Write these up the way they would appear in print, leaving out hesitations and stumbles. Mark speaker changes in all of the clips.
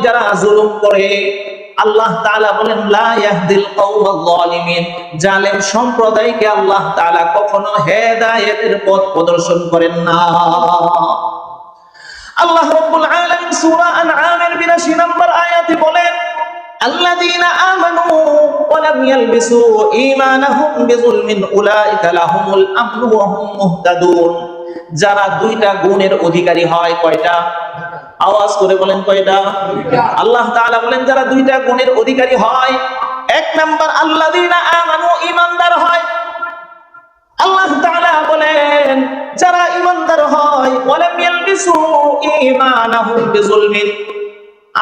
Speaker 1: যারা জুলুম করে, আল্লাহ তাআলা বলেন লা ইয়াহদিল কওমাল যালিমিন, জালেম সম্প্রদায়কে আল্লাহ তাআলা কখনো হেদায়েতের পথ প্রদর্শন করেন না। আল্লাহ রাব্বুল আলামিন সূরা আনআমের 82 নম্বর আয়াতে বলেন আল্লাযীনা আমানু ওয়া লাম ইয়ালবিসু ঈমানাহুম বিযুলমিন উলাইকা লাহুমুল আমনু ওয়া হুম মুহতাদুন। যারা দুইটা গুণের অধিকারী হয়, কয়টা? আওয়াজ করে বলেন কয়টা? আল্লাহ তাআলা বলেন যারা দুইটা গুণের অধিকারী হয়, এক নাম্বার আল্লাযীনা আমানু, ঈমানদার হয়। আল্লাহ তাআলা বলেন যারা ঈমানদার হয়, ওয়ালাম ইয়ালবিসু ঈমানাহুম বিযুলমিন,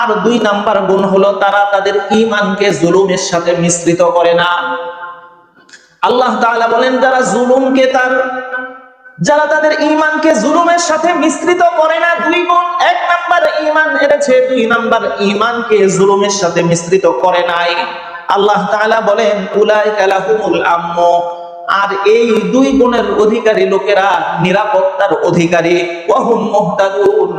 Speaker 1: আর দুই নাম্বার গুণ হলো তারা তাদের ঈমানকে জুলুমের সাথে মিশ্রিত করে না। আল্লাহ তাআলা বলেন যারা তাদের ঈমানকে জুলুমের সাথে মিশ্রিত করে না, দুই গুণ, এক নাম্বার ঈমান এনেছে, দুই নাম্বার ঈমানকে জুলুমের সাথে মিশ্রিত করে নাই। আল্লাহ তাআলা বলেন উলাইকা লাহুমুল আমনু, আর এই দুই গুণের অধিকারী লোকেরা নিরাপত্তার অধিকারী, ওয়া হুম মুহতাদুন,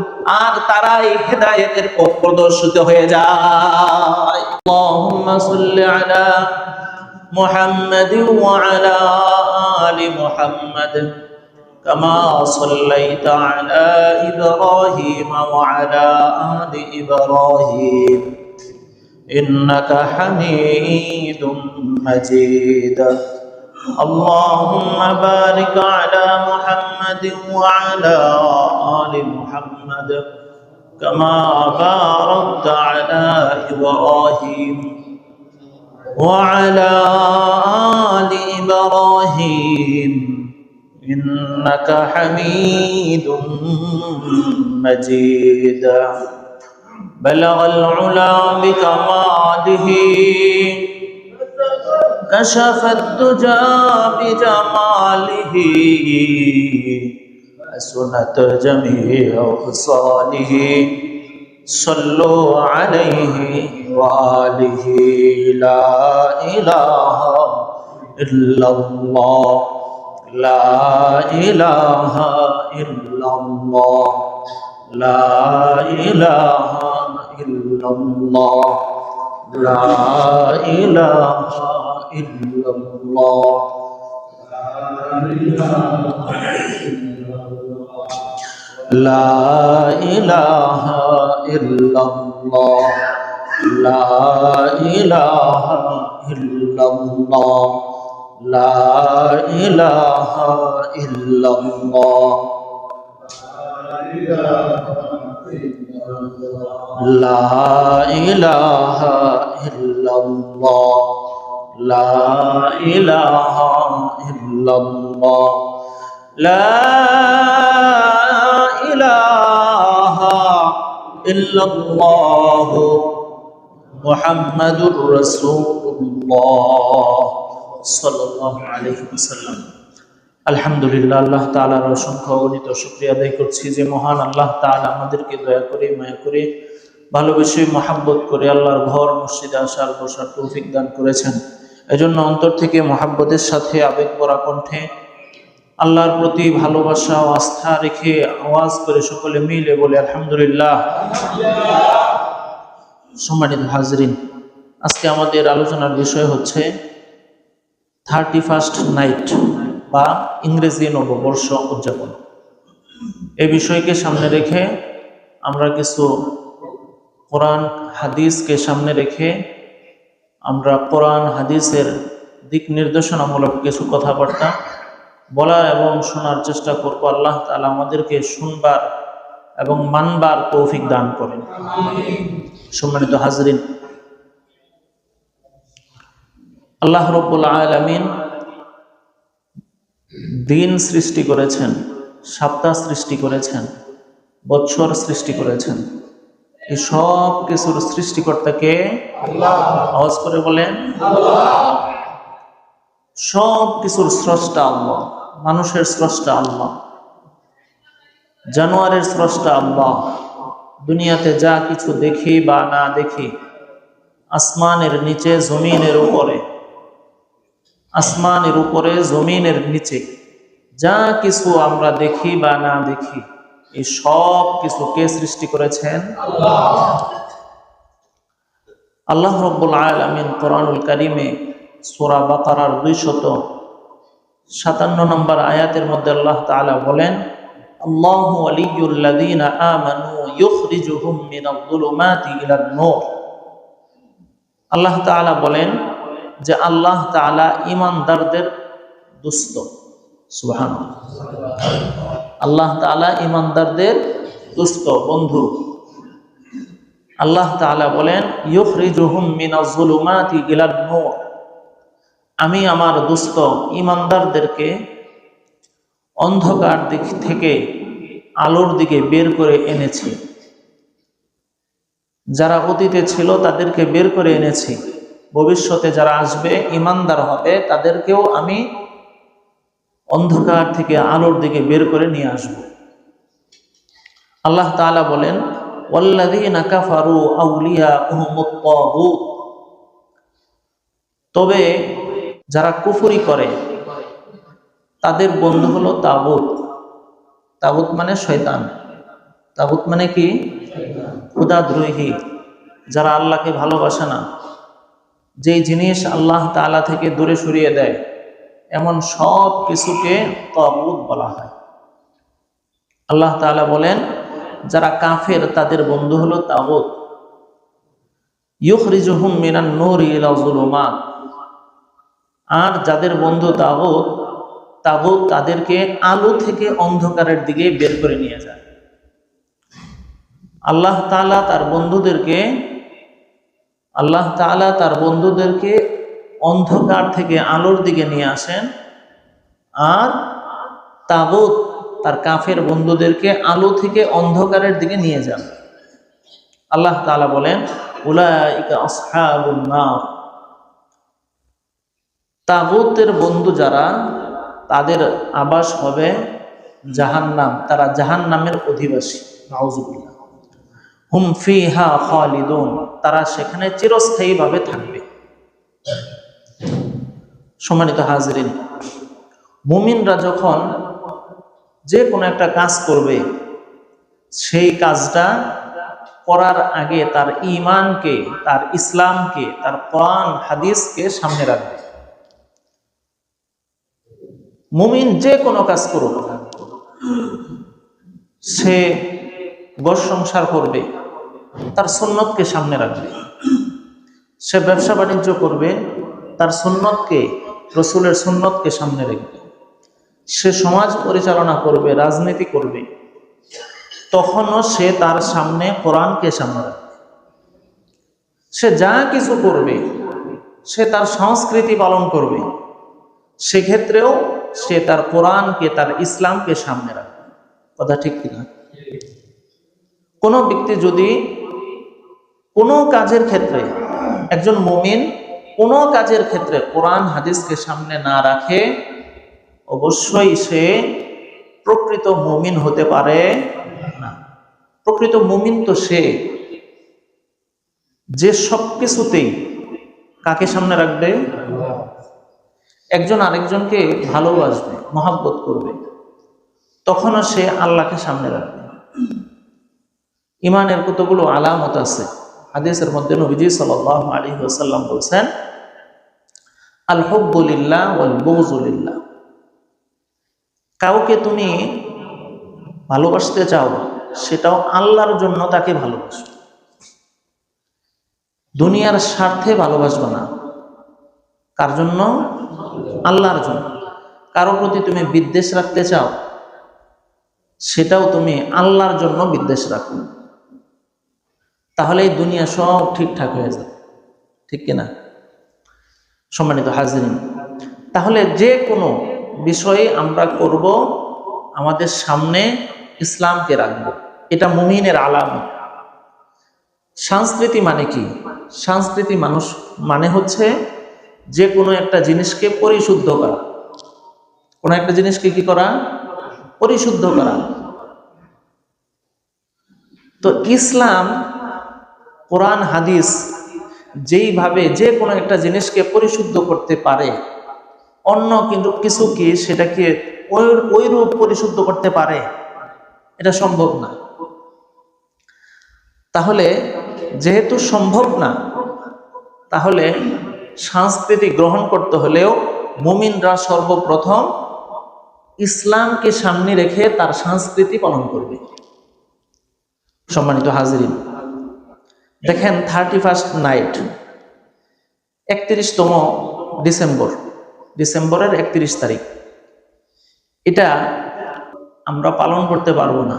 Speaker 1: আর তারাই হেদায়েতের পথ প্রদর্শিত হয়ে যায়। আল্লাহুম্মা সাল্লি আলা মুহাম্মাদিন ওয়া আলা আলি মুহাম্মাদ কামা সাল্লাইতা আলা ইব্রাহিম ওয়া আলা আলি ইব্রাহিম ইন্নাকা হামিদুম মাজিদ। اللهم بارك على محمد وعلى آل محمد كما باركت على إبراهيم وعلى آل إبراهيم إنك حميد مجيد. بلغ العلا بكماله كشف الدجى بجماله حسنت جميع خصاله صلوا عليه وآله. لا إله إلا الله لا إله إلا الله لا إله إلا الله لا إله إلا الله لا إله إلا الله لا إله إلا الله لا إله إلا الله لا إله إلا الله لا إله إلا الله لا إله إلا الله محمد رسول الله صلى الله عليه وسلم. আলহামদুলিল্লাহ, আল্লাহ তাআলার অসংখ্য অগণিত শুকরিয়া আদায় করছি যে মহান আল্লাহ তাআলা আমাদেরকে দয়া করে, মায়া করে, ভালোবেসে, মহাব্বত করে আল্লাহর ঘর মসজিদে আসার বসার তৌফিক দান করেছেন। এজন্য অন্তর থেকে মহাব্বতের সাথে আবেগ ভরা কণ্ঠে আল্লাহর প্রতি ভালোবাসা ও আস্থা রেখে আওয়াজ করে সকলে মিলে বলে আলহামদুলিল্লাহ। সম্মানিত হাজরিন, আজকে আমাদের আলোচনার বিষয় হচ্ছে 31st নাইট বা ইংরেজি নববর্ষ উদযাপন। এই বিষয়কে সামনে রেখে আমরা কিছু কোরআন হাদিসকে সামনে রেখে আমরা কোরআন হাদিসের দিক নির্দেশনামূলক কিছু কথাবার্তা বলার এবং শোনার চেষ্টা করব। আল্লাহ তাআলা আমাদেরকে শুনবার এবং মানবার তৌফিক দান করেন। সম্মানিত হাজরিন, আল্লাহ রাব্বুল আলামিন দিন সৃষ্টি করেছেন, সপ্তাহ সৃষ্টি করেছেন, বৎসর সৃষ্টি করেছেন। এই সব কিছুর সৃষ্টিকর্তাকে আল্লাহ। আওয়াজ করে বলেন আল্লাহ। সব কিছুর স্রষ্টা আল্লাহ। মানুষের স্রষ্টা আল্লাহ, জানোয়ারের স্রষ্টা আল্লাহ। দুনিয়াতে যা কিছু দেখি বা না দেখি, আসমানের নিচে, জমিনের উপরে, আসমানের উপরে, জমিনের নিচে যা কিছু আমরা দেখি বা না দেখি, এই সব কিছু কে সৃষ্টি করেছেন? আল্লাহ। আল্লাহ রাব্বুল আলামিন কোরআনুল কারীমে সূরা বাকারার 257 নম্বর আয়াতের মধ্যে আল্লাহ তাআলা বলেন, আল্লাহু ওয়ালিয়ুল্লাযীনা আমানু ইউখরিজুহুম মিনায-যুলুমাতি ইলান-নূর। আল্লাহ তাআলা বলেন যে আল্লাহ তাআলা ঈমানদারদের দোস্ত। সুবহানাল্লাহ। আল্লাহ তাআলা ঈমানদারদের দোস্ত, বন্ধু। আল্লাহ তাআলা বলেন, ইউখরিজুহুম মিনায-যুলুমাতি ইলান-নূর। আমি আমার দোস্ত ঈমানদারদেরকে অন্ধকার দিক থেকে আলোর দিকে বের করে এনেছি। যারা অতীতে ছিল তাদেরকে বের করে এনেছি, ভবিষ্যতে যারা আসবে ঈমানদার হবে তাদেরকেও আমি অন্ধকার থেকে আলোর দিকে বের করে নিয়ে আসব। আল্লাহ তাআলা বলেন, ওয়াল্লাযীনা কাফারু আউলিয়াউহুমুত তাগুত। তবে যারা কুফরি করে তাদের বন্ধু হলো তাগুত। তাগুত মানে শয়তান। তাগুত মানে কি? খোদাদ্রোহী, যারা আল্লাহকে ভালোবাসে না, যেই জিনিস আল্লাহ তাআলা থেকে দূরে সরিয়ে দেয়, এমন সব কিছুকে তাগুত বলা হয়। আল্লাহ তাআলা বলেন, যারা কাফের তাদের বন্ধু হলো তাগুত। ইউখরিজুহুম মিনান নূরি ইলা যুলুমাত। আর যাদের বন্ধু তাগুত, তাগুত তাদেরকে আলো থেকে অন্ধকারের দিকে বের করে নিয়ে যায়। আল্লাহ তাআলা তার বন্ধুদেরকে অন্ধকার থেকে আলোর দিকে নিয়ে আসেন, আর তাগুত তার কাফের বন্ধুদেরকে আলো থেকে অন্ধকারের দিকে নিয়ে যান। আল্লাহ তাআলা বলেন, উলাইকা আসহাবুন নার। তাগুতের বন্ধু যারা, তাদের আবাস হবে জাহান্নাম, তারা জাহান্নামের অধিবাসী। নাউযুবিল্লাহ। হুম ফিহা খালিদুন। তারা সেখানে চিরস্থায়ীভাবে থাকবে। সম্মানিত হাজরিন, মুমিনরা যখন যে কোনো একটা কাজ করবে, সেই কাজটা করার আগে তার ঈমানকে, তার ইসলামকে, তার কোরআন হাদিসকে সামনে রাখবে। মুমিন যে কোনো কাজ করুক, সে ঘর সংসার করবে, তার সুন্নতকে সামনে রাখবে। সে ব্যবসা বাণিজ্য করবে, তার সুন্নতকে, রসুলের সুন্নতকে সামনে রাখবে। সে সমাজ পরিচালনা করবে, রাজনীতি করবে, তখনও সে তার সামনে কোরআনকে সামনে রাখবে। সে যা কিছু করবে, সে তার সংস্কৃতি পালন করবে, সেক্ষেত্রেও সে তার কোরআনকে, তার ইসলামকে সামনে রাখবে। কথা ঠিক কিনা? কোনো ব্যক্তি যদি কোনো কাজের ক্ষেত্রে, একজন মুমিন কোনো কাজের ক্ষেত্রে কোরআন হাদিসকে সামনে না রাখে, অবশ্যই সে প্রকৃত মুমিন হতে পারে না। প্রকৃত মুমিন তো সে যে সবকিছুতেই কাকে সামনে রাখবে? একজন আরেকজনকে ভালোবাসবে, মহব্বত করবে, তখনও সে আল্লাহকে সামনে রাখবে। ইমানের কতগুলো আলামত আছে। হাদিসের মধ্যে নবীজি সাল্লাল্লাহু আলাইহি ওয়াসাল্লাম বলেছেন, আল হুব্বু লিল্লাহ ওয়াল বুগযু লিল্লাহ। কাউকে তুমি ভালোবাসতে চাও, সেটাও আল্লাহর জন্য তাকে ভালোবাসো। দুনিয়ার স্বার্থে ভালোবাসবে না। কার জন্য? আল্লাহর জন্য। কারো প্রতি তুমি বিদ্বেষ রাখতে চাও, সেটাও তুমি আল্লাহর জন্য বিদ্বেষ রাখো। তাহলে এই দুনিয়া সব ঠিকঠাক হয়ে যাবে। ঠিক কিনা? সম্মানিত হাজরিন, তাহলে যে কোনো বিষয়ে আমরা করব, আমাদের সামনে ইসলামকে রাখবো। এটা মুমিনের আলামত। সংস্কৃতি মানে কি? সংস্কৃতি মানুষ মানে হচ্ছে যে কোনো একটা জিনিসকে পরিশুদ্ধ করা। কোনো একটা জিনিসকে কি করা? পরিশুদ্ধ করা। তো ইসলাম, কোরআন হাদিস যেইভাবে যে কোনো একটা জিনিসকে পরিশুদ্ধ করতে পারে, অন্য কিন্তু কিছু কি সেটাকে ওই রূপ পরিশুদ্ধ করতে পারে? এটা সম্ভব না। তাহলে যেহেতু সম্ভব না, তাহলে সংস্কৃতি গ্রহণ করতে হলেও মুমিনরা সর্বপ্রথম ইসলামকে সামনে রেখে তার সংস্কৃতি পালন করবে। সম্মানিত হাজিরিন, দেখেন 31st নাইট, 31তম ডিসেম্বরের 31 তারিখ, এটা আমরা পালন করতে পারবো না।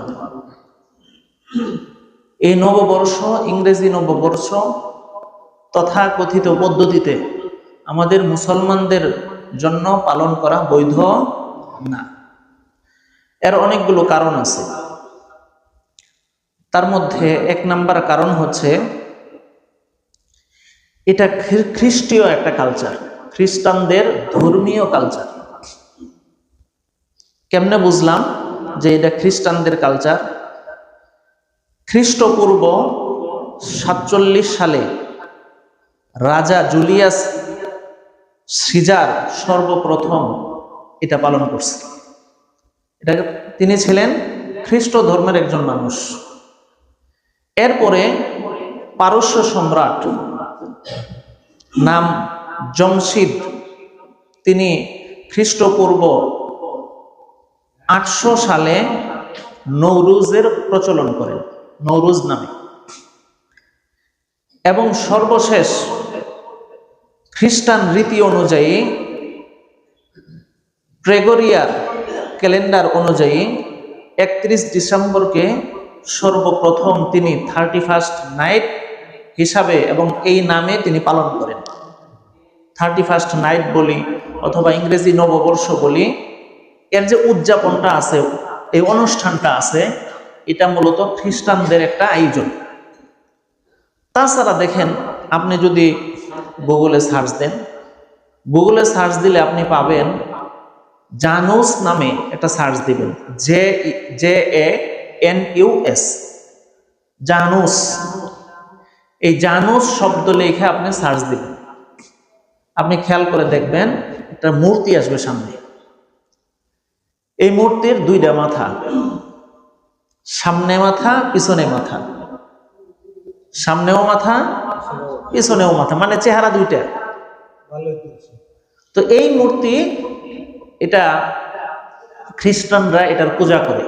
Speaker 1: এই নববর্ষ, ইংরেজি নববর্ষ তথাকথিত পদ্ধতিতে আমাদের মুসলমানদের জন্য পালন করা বৈধ না। এর অনেকগুলো কারণ আছে। তার মধ্যে 1 নাম্বার কারণ হচ্ছে এটা খ্রিস্টীয় একটা কালচার, খ্রিস্টানদের ধর্মীয় কালচার। কেমনে বুঝলাম যে এটা খ্রিস্টানদের কালচার? খ্রিস্টপূর্ব 47 সালে রাজা জুলিয়াস সিজার সর্বপ্রথম এটা পালন করছে। তিনি ছিলেন খ্রিস্ট ধর্মের একজন মানুষ। এরপরে পারস্য সম্রাট নাম জমশিদ, তিনি খ্রিস্টপূর্ব 800 সালে নৌরুজের প্রচলন করেন, নৌরুজ নামে। এবং সর্বশেষ খ্রিস্টান রীতি অনুযায়ী, গ্রেগরিয়ান ক্যালেন্ডার অনুযায়ী 31 ডিসেম্বরকে সর্বপ্রথম তিনি 31st নাইট হিসাবে এবং এই নামে তিনি পালন করেন। 31st নাইট বলি অথবা ইংরেজি নববর্ষ বলি, এর যে উদযাপনটা আছে, এই অনুষ্ঠানটা আছে, এটা মূলত খ্রিস্টানদের একটা আয়োজন। তাছাড়া দেখেন, আপনি যদি গুগলে সার্চ দেন, গুগলে সার্চ দিলে আপনি পাবেন জানুস নামে একটা সার্চ দিবেন, JANUS, জানুস। এই জানুস শব্দ লিখে আপনি সার্চ দিবেন, আপনি খেয়াল করে দেখবেন একটা মূর্তি আসবে সামনে। এই মূর্তির 2টা মাথা, সামনে মাথা পিছনে মাথা, সামনেও মাথা পিছনেও মাথা, মানে চেহারা 2টা। তো এই মূর্তি, এটা খ্রিস্টানরা এটার পূজা করে।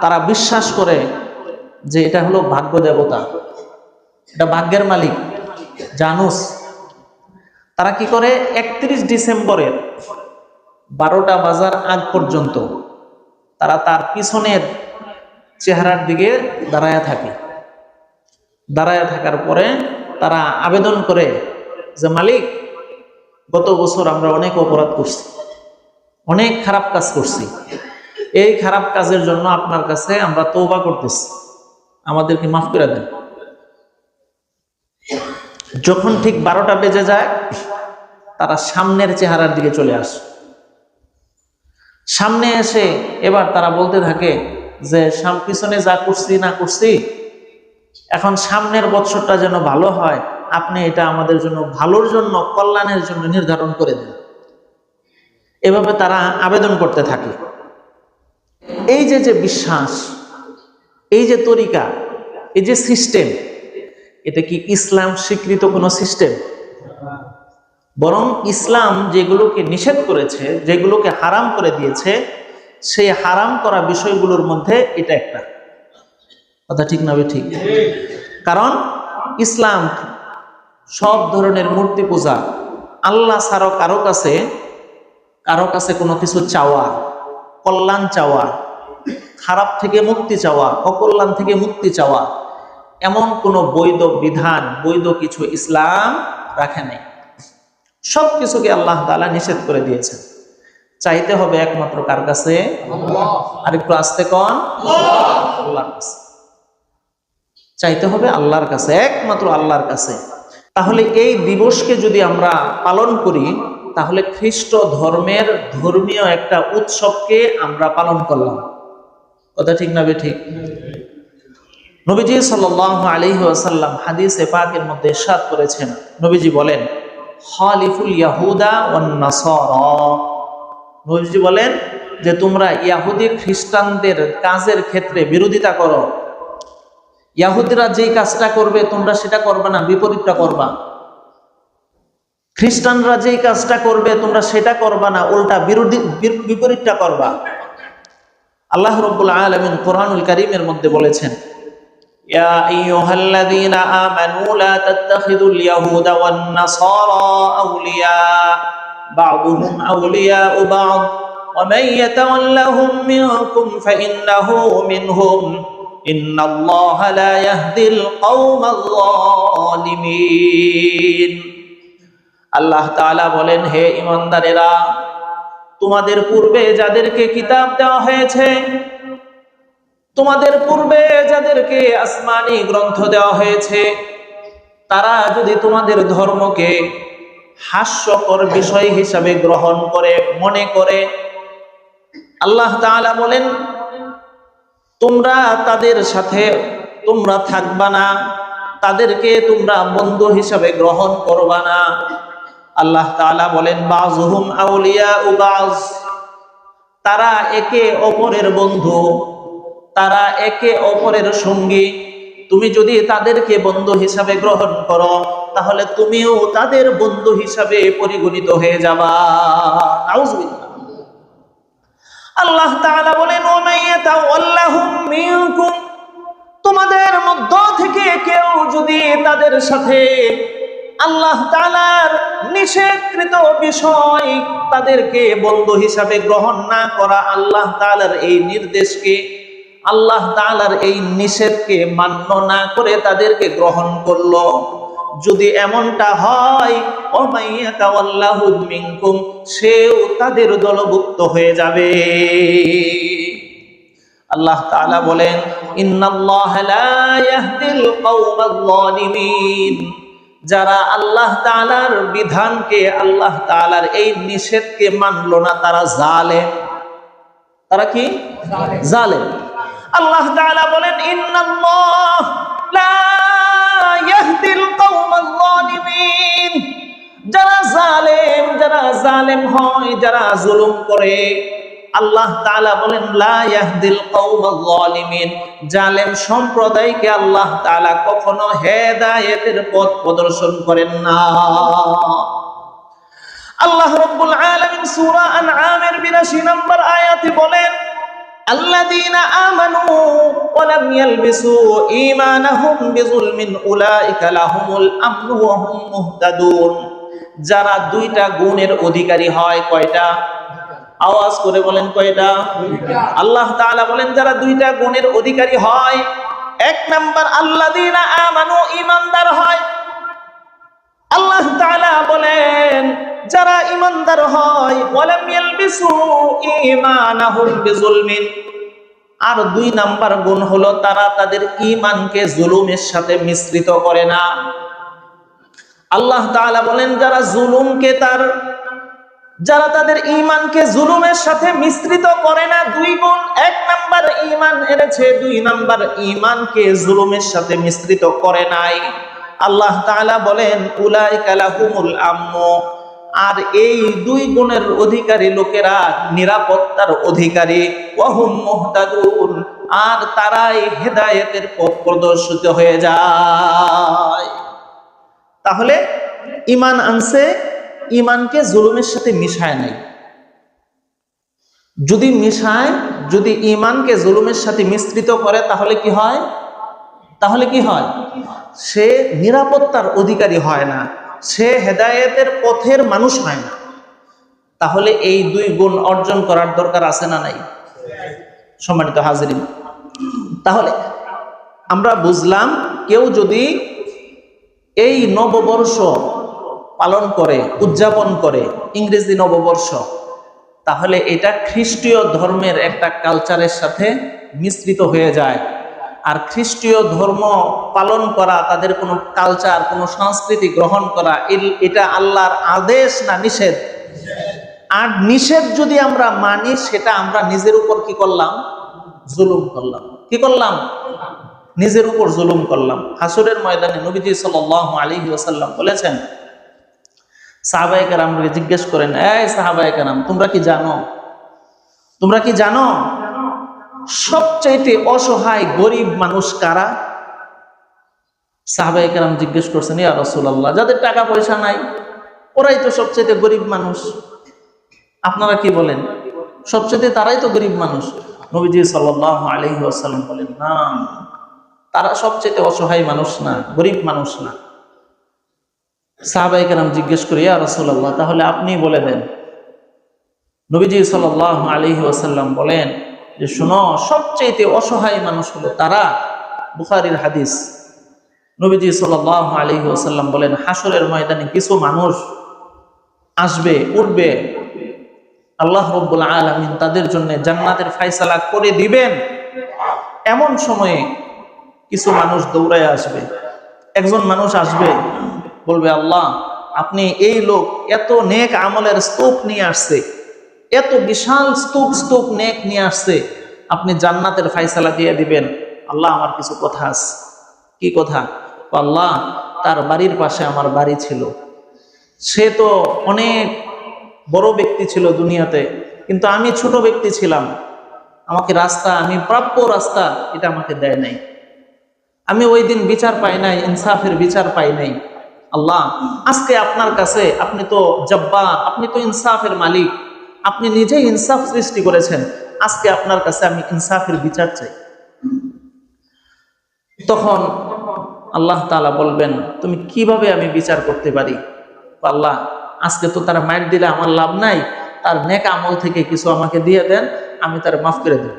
Speaker 1: তারা বিশ্বাস করে যে এটা হলো ভাগ্য দেবতা, এটা ভাগ্যের মালিক জানুস। তারা কি করে, 31 ডিসেম্বরের 12টা বাজার আগ পর্যন্ত তারা তার পিছনের চেহারার দিকে দাঁড়ায় থাকে। দাঁড়ায় থাকার পরে তারা আবেদন করে যে মালিক, গত বছর আমরা অনেক অপরাধ করছি, অনেক খারাপ কাজ করছি, এই খারাপ কাজের জন্য আপনার কাছে আমরা তওবা করতেছি, আমাদেরকে মাফ করে দেন। যখন ঠিক 12টা বেজে যায়, তারা সামনের চেহারার দিকে চলে আসে। সামনে এসে এবার তারা বলতে থাকে যে পিছনে যা করছি না করছি, এখন সামনের বছরটা যেন ভালো হয়, আপনি এটা আমাদের জন্য ভালোর জন্য, কল্যাণের জন্য নির্ধারণ করে দেন। এভাবে তারা আবেদন করতে থাকে। এই যে বিশ্বাস, এই যে তরিকা, এই যে সিস্টেম, এটা কি ইসলাম স্বীকৃত কোনো সিস্টেম? বরং ইসলাম যেগুলোকে নিষেধ করেছে, যেগুলোকে হারাম করে দিয়েছে, সেই হারাম করা বিষয়গুলোর মধ্যে এটা একটা। কথা ঠিক না ঠিক? কারণ ইসলাম সব ধরনের মূর্তি পূজা, আল্লাহ ছাড়া কারো কাছে কোনো কিছু চাওয়া, কল্যাণ চাওয়া, খারাপ থেকে মুক্তি চাওয়া, অকল্যাণ থেকে মুক্তি চাওয়া, এমন কোনো বৈধ বিধান, বৈধ কিছু ইসলাম রাখে নাই। সব কিছুকে আল্লাহ তাআলা নিষেধ করে দিয়েছেন। চাইতে হবে একমাত্র কার কাছে? আর একটু আস্তে কন, আল্লাহর কাছে। চাইতে হবে আল্লাহর কাছে, একমাত্র আল্লাহর কাছে। তাহলে এই দিবসকে যদি আমরা পালন করি, তাহলে খ্রিস্ট ধর্মের ধর্মীয় একটা উৎসবকে আমরা পালন করলাম। কথা ঠিক না ঠিক? নবীজি সাল্লাল্লাহু আলাইহি ওয়াসাল্লাম হাদিসে পাকের মধ্যে ইরশাদ করেছেন, নবীজি বলেন, খালিফুল ইয়াহুদা ওয়ান নাসারা। নবীজি বলেন যে তোমরা ইহুদি খ্রিস্টানদের কাজের ক্ষেত্রে বিরোধিতা করো। ইহুদিরা যেই কাজটা করবে তোমরা সেটা করবে না, বিপরীতটা করবা। খ্রিস্টানরা যেই কাজটা করবে তোমরা সেটা করবা না, উল্টা বিপরীতটা করবা। আল্লাহ রাব্বুল আলামিন কোরআনুল কারীমের মধ্যে বলেছেন, ইয়া আইয়ুহাল্লাযীনা আমানু লা তাত্তাখিযুল ইয়াহুদা ওয়ান নাসারা আউলিয়া বা'দুহুম আউলিয়াউ বা'দ ওয়া মান ইয়াতাওয়াল্লাহুম মিনকুম ফাইন্নাহু মিনহুম ইন্নাল্লাহা লা ইয়াহদিল কওমাল যালিমিন। আল্লাহ তাআলা বলেন, হে ঈমানদারেরা, তোমাদের পূর্বে যাদেরকে কিতাব দেওয়া হয়েছে, তোমাদের পূর্বে যাদেরকে আসমানি গ্রন্থ দেওয়া হয়েছে, তারা যদি তোমাদের ধর্মকে হাস্যকর বিষয় হিসাবে গ্রহণ করে, মনে করে, আল্লাহ তাআলা বলেন তোমরা তাদের সাথে তোমরা থাকবা না, তাদেরকে তোমরা বন্ধু হিসাবে গ্রহণ করবা না। আল্লাহ তাআলা বলেন বাযুহুম আউলিয়াউ বায, তারা একে অপরের বন্ধু, তারা একে অপরের সঙ্গী। তুমি যদি তাদেরকে বন্ধু হিসাবে গ্রহণ করো তাহলে তুমিও তাদের বন্ধু হিসাবে পরিগণিত হয়ে যাবা। নাউযুবিল্লাহ। আল্লাহ তাআলা বলেন ওয়া মান ইয়াতাওয়াল্লাহুম মিনকুম, তোমাদের মধ্য থেকে কেউ যদি তাদের সাথে আল্লাহ তাআলার নিষেধকৃত বিষয়, তাদেরকে বন্ধু হিসাবে গ্রহণ না করা, আল্লাহ তাআলার এই নির্দেশকে, আল্লাহ তাআলার এই নিষেধকে মান্য না করে তাদেরকে গ্রহণ করলো, যদি এমনটা হয় ওয়া মান ইয়াতাওয়াল্লাহু মিনকুম, সেও তাদের দলভুক্ত হয়ে যাবে। আল্লাহ তাআলা বলেন ইন্নাল্লাহা লা ইয়াহদিল কওমাল যালিমিন, যারা আল্লাহ তাআলার বিধানকে, আল্লাহ তাআলার এই নিষেধকে মানলো না, তারা জালেম। তারা কি? জালেম। আল্লাহ তাআলা বলেন ইন্নাল্লাহ লা ইয়াহদিল কওমাল যালিমিন, যারা জালেম হয়, যারা জুলুম করে, আল্লাহ তাআলা বলেন লা ইয়াহদিল কওমাল যালিমিন, জালেম সম্প্রদায়কে আল্লাহ তাআলা কখনো হেদায়েতের পথ প্রদর্শন করেন না। আল্লাহ রাব্বুল আলামিন সূরা আনআমের ৮২ নম্বর আয়াতে বলেন আল্লাযীনা আমানু ওয়া লাম ইয়ালবিসু ঈমানাহুম বিযুলমিন উলাইকা লাহুমুল আমনু ওয়া হুম মুহতাদুন। যারা দুইটা গুণের অধিকারী হয়, কয়টা? আওয়াজ করে বলেন কয়টা? আল্লাহ তাআলা বলেন যারা দুইটা গুণের অধিকারী হয়, এক নাম্বার আল্লাযীনা আমানু, ঈমানদার হয়। আল্লাহ তাআলা বলেন যারা ঈমানদার হয়, ওয়ালাম ইয়ালবিসু ঈমানাহুম বিযুলমিন, আর দুই নাম্বার গুণ হলো তারা তাদের ঈমানকে জুলুমের সাথে মিশ্রিত করে না। আল্লাহ তাআলা বলেন যারা তাদের ঈমানকে জুলুমের সাথে মিশ্রিত করে না, দুই গুণ, এক নাম্বার ঈমান এনেছে, দুই নাম্বার ঈমানকে জুলুমের সাথে মিশ্রিত করে নাই। আল্লাহ তাআলা বলেন উলাইকা লাহুমুল আমনু, আর এই দুই গুণের অধিকারী লোকেরা নিরাপত্তার অধিকারী, ওয়া হুম মুহতাদুন, আর তারাই হেদায়েতের পথ প্রদর্শিত হয়ে যায়। তাহলে ঈমান আনছে, ঈমানকে জুলুমের সাথে মিশায় নাই। যদি মিশায়, যদি ঈমানকে জুলুমের সাথে মিশ্রিত করে তাহলে কি হয়? সে নিরাপত্তার অধিকারী হয় না, সে হেদায়েতের পথের মানুষ হয় না। তাহলে এই দুই গুণ অর্জন করার দরকার আছে না নাই? সম্মানিত হাজিরিন, তাহলে আমরা বুঝলাম কেউ যদি এই নববর্ষ পালন করে, উদযাপন করে, ইংরেজি নববর্ষ, তাহলে এটা খ্রিস্টীয় ধর্মের একটা কালচারের সাথে মিশ্রিত হয়ে যায়। আর খ্রিস্টীয় ধর্ম পালন করা, তাদের কোনো কালচার, কোনো সংস্কৃতি গ্রহণ করা, এটা আল্লাহর আদেশ না নিষেধ? আর নিষেধ যদি আমরা মানি, সেটা আমরা নিজের উপর কি করলাম? জুলুম করলাম। কি করলাম? নিজের উপর জুলুম করলাম। হাসরের ময়দানে নবীজি সাল্লাল্লাহু আলাইহি ওয়াসাল্লাম বলেছেন, সাহাবায়ে কেরামকে জিজ্ঞেস করেন, এই সাহাবায়ে কেরাম, তোমরা কি জানো সবচাইতে অসহায় গরিব মানুষ কারা? সাহাবায়ে কেরাম জিজ্ঞেস করছেন, ইয়া রাসূলুল্লাহ, যাদের টাকা পয়সা নাই ওরাই তো সবচেয়ে গরিব মানুষ, আপনারা কি বলেন? সবচেয়ে তারাই তো গরিব মানুষ। নবীজি সাল্লাল্লাহু আলাইহি ওয়াসাল্লাম বলেন, না, তারা সবচেয়ে অসহায় মানুষ না, গরিব মানুষ না। সাহাবায়ে কেরাম জিজ্ঞেস করে, ইয়া রাসূলুল্লাহ, তাহলে আপনি বলে দেন। নবীজি সাল্লাল্লাহু আলাইহি ওয়াসাল্লাম বলেন যে, শোনো, সবচেয়ে অসহায় মানুষ হলো তারা, বুখারীর হাদিস। নবীজি সাল্লাল্লাহু আলাইহি ওয়াসাল্লাম বলেন, হাসরের ময়দানে কিছু মানুষ আসবে, উঠবে, আল্লাহ রাব্বুল আলামিন তাদের জন্য জান্নাতের ফয়সালা করে দিবেন। এমন সময়ে কিছু মানুষ দৌড়ায় আসবে। একজন মানুষ আসবে, বলবে, আল্লাহ, আপনি এই লোক এত নেক আমলের স্তূপ নিয়ে আসছে, এত বিশাল স্তূপ নেক নিয়ে আসছে, আপনি জান্নাতের ফয়সালা দিয়ে দিবেন। আল্লাহ, আমার কিছু কথা আছে। কি কথা? আল্লাহ, তার বাড়ির পাশে আমার বাড়ি ছিল, সে তো অনেক বড় ব্যক্তি ছিল দুনিয়াতে, কিন্তু আমি ছোট ব্যক্তি ছিলাম, আমাকে রাস্তা, আমি প্রাপ্য রাস্তা এটা আমাকে দেয় নাই, আমি ওই দিন বিচার পাই নাই, ইনসাফের বিচার পাই নাই। আল্লাহ, আজকে আপনার কাছে, আপনি তো জব্বার, আপনি তো ইনসাফের মালিক, আপনি নিজেই ইনসাফ সৃষ্টি করেছেন, আজকে আপনার কাছে আমি ইনসাফের বিচার চাই। তখন আল্লাহ তাআলা বলবেন, তুমি কিভাবে আমি বিচার করতে পারি? আল্লাহ, আজকে তো তারা মাইর দিলে আমার লাভ নাই, তার নেক আমল থেকে কিছু আমাকে দিয়ে দেন, আমি তার মাফ করে দেব।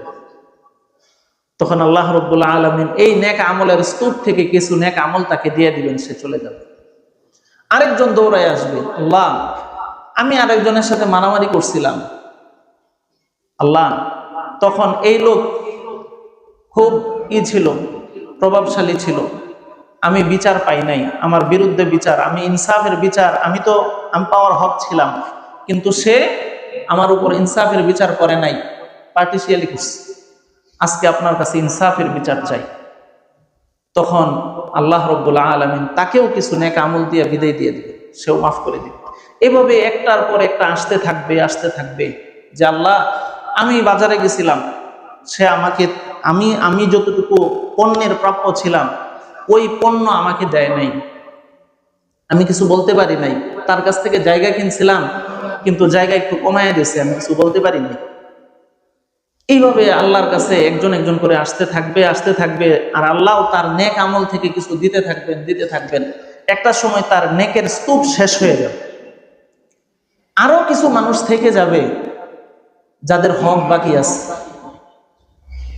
Speaker 1: তখন আল্লাহ রাব্বুল আলামিন এই নেক আমলের স্তূপ থেকে কিছু নেক আমল তাকে দিয়ে দিবেন, সে চলে যাবে। আরেকজন দৌড়ায় আসবে, আল্লাহ, আমি আরেকজনের সাথে মারামারি করছিলাম, আল্লাহ, তখন এই লোক খুব ছিল, প্রভাবশালী ছিল, আমি বিচার পাই নাই, আমার বিরুদ্ধে বিচার, আমি ইনসাফের বিচার, আমি পাওয়ার হক ছিলাম, কিন্তু সে আমার উপর ইনসাফের বিচার করে নাই, পার্টিশিয়ালি করছে, আজকে আপনার কাছে ইনসাফের বিচার চাই। তখন আল্লাহ রাব্বুল আলামিন তাকেও কিছু নেক আমল দিয়ে বিদায় দিয়ে দিবে, সেও মাফ করে দিবে। এভাবে একটার পর একটা আসতে থাকবে যে, আল্লাহ, আমি বাজারে গেছিলাম, সে আমাকে, আমি যতটুকু পণ্যের প্রাপ্য ছিলাম ওই পণ্য আমাকে দেয় নাই, আমি কিছু বলতে পারি নাই, তার কাছ থেকে জায়গা কিনছিলাম কিন্তু জায়গা একটু কমায় দিয়েছে, আমি কিছু বলতে পারি নাই। এইভাবে আল্লাহর কাছে একজন একজন করে আসতে থাকবে, আর আল্লাহ তার নেক আমল থেকে কিছু দিতে থাকবেন। একটা সময় তার নেকের স্তূপ শেষ হয়ে যাবে, আরো কিছু মানুষ থেকে যাবে যাদের হক বাকি আছে।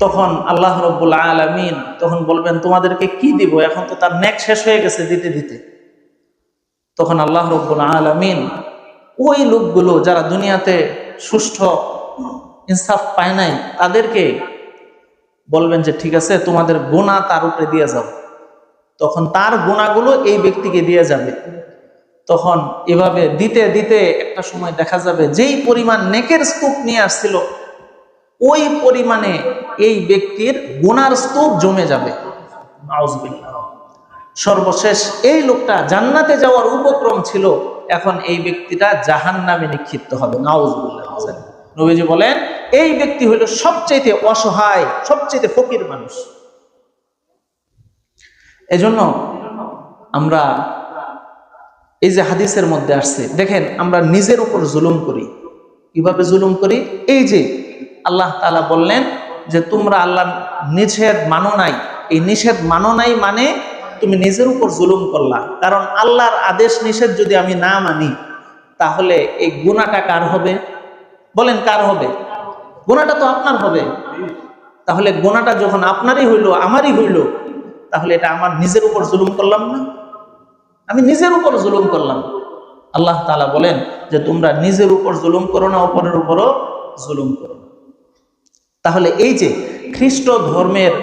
Speaker 1: তখন আল্লাহ রাব্বুল আলামিন তখন বলবেন, তোমাদেরকে কি দিব? এখন তো তার নেক শেষ হয়ে গেছে দিতে। তখন আল্লাহ রাব্বুল আলামিন ওই লোকগুলো যারা দুনিয়াতে সুষ্ঠু ইনসাফ পায় নাই তাদেরকে বলবেন যে, ঠিক আছে, তোমাদের গুনাহ তার উপরে দিয়ে যাও। তখন তার গুনাহগুলো এই ব্যক্তিকে দিয়ে যাবে। তখন এভাবে দিতে একটা সময় দেখা যাবে যেই পরিমাণ নেকের স্তূপ নিয়ে আসছিল ওই পরিমাণে এই ব্যক্তির গুনার স্তূপ জমে যাবে। নাউজুবিল্লাহ। সর্বশেষ এই লোকটা জান্নাতে যাওয়ার উপক্রম ছিল, এখন এই ব্যক্তিটা জাহান্নামে নিক্ষিপ্ত হবে। নাউজুবিল্লাহ। নবীজি বলেন, এই ব্যক্তি হলো সবচেয়ে অসহায়, সবচেয়ে ফকির মানুষ। এজন্য আমরা এই যে হাদিসের মধ্যে আসছে, দেখেন, আমরা নিজের উপর জুলুম করি। কিভাবে জুলুম করি? এই যে আল্লাহ তাআলা বললেন যে, তোমরা আল্লাহ নিষেধ মানো নাই, এই নিষেধ মানো নাই মানে তুমি নিজের উপর জুলুম করলা। কারণ আল্লাহর আদেশ নিষেধ যদি আমি না মানি, তাহলে এই গুনাহটা কার হবে? বলেন, কার হবে? গুনাহটা তো আপনার হবে। তাহলে গুনাহটা যখন আপনারই হইলো, আমারই হইলো, তাহলে এটা আমার নিজের উপর জুলুম করলাম না? আমি নিজের উপর জুলুম করলাম। আল্লাহ তাআলা বলেন যে, তোমরা নিজের উপর জুলুম করো না, অপরের উপরও জুলুম করো না। তাহলে এই যে খ্রিস্ট ধর্মের